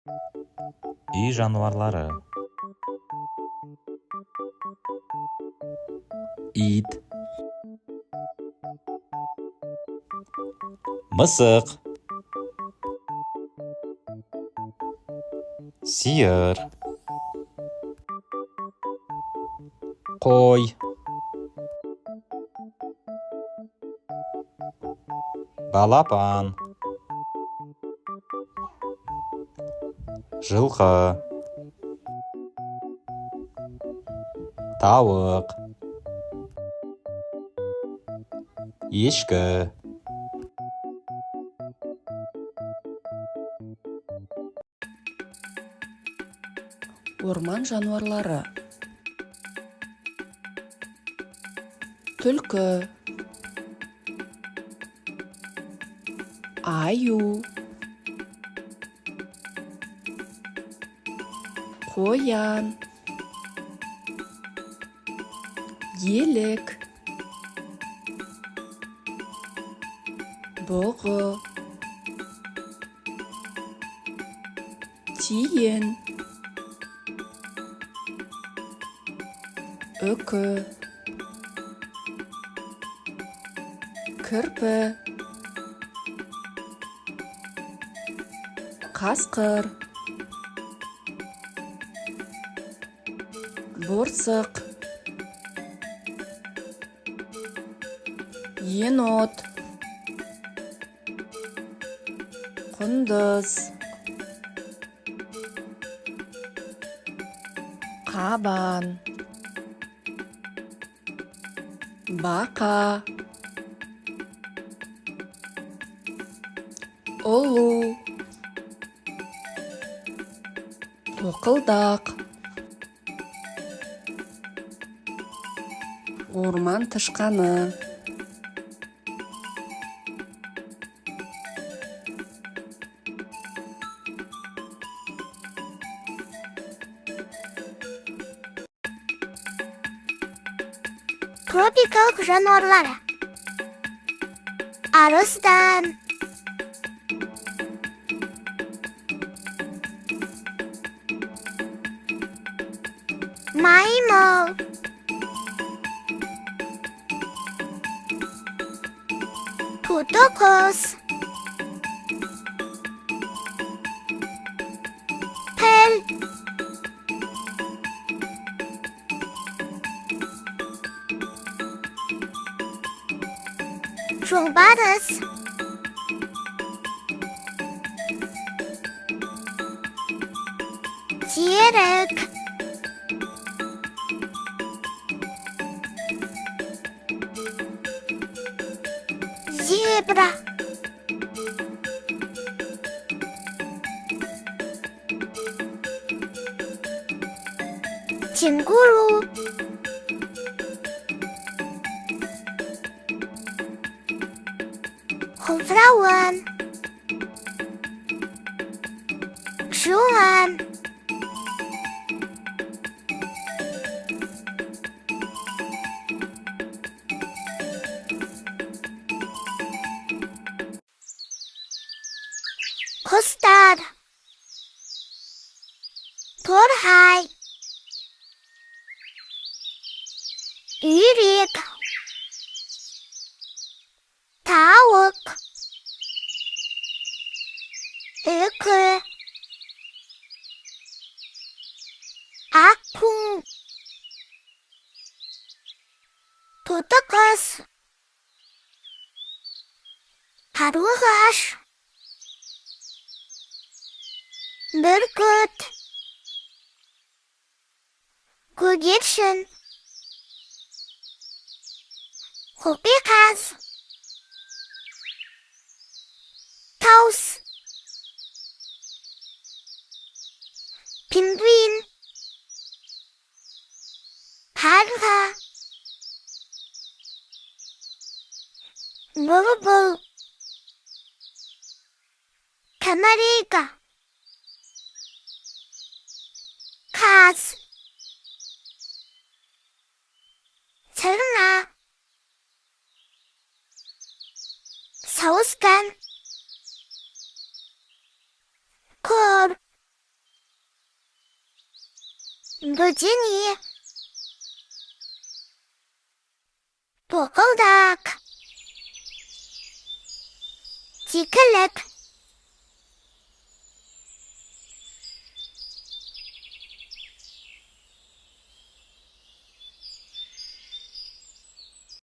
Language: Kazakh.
Үй жануарлары. Ит. Мысық. Сиыр. Қой. Балапан. Жылқы. Тауық. Ешкі. Орман жануарлары. Түлкі. Аю. Қоян. Елік. Бұғы. Тиін. Үкі. Кірпі. Қасқыр. Борсық. Енот. Құндыз. Қабан. Бақа. Ұлу. Тоқылдақ. Орман тышқаны. Тропикалық жануарлары. Арыстан. Маймыл. Тотықұс. Піл. Жолбарыс. Терек. Зебра. Кенгуру. Ховрауан. Кшуан. Құстар. Торғай. Үйрек. Тауық. Үкі. Аққу. Тотықұс. Қарлығаш. Бүркіт. Көгершін. Қоқиқаз. Таус. Пингвин. Қарға. Бұлбұл. Канарейка. Қаз. Сырна. Сауысқан. Кор. Будильник. Поколдак. Тикалек.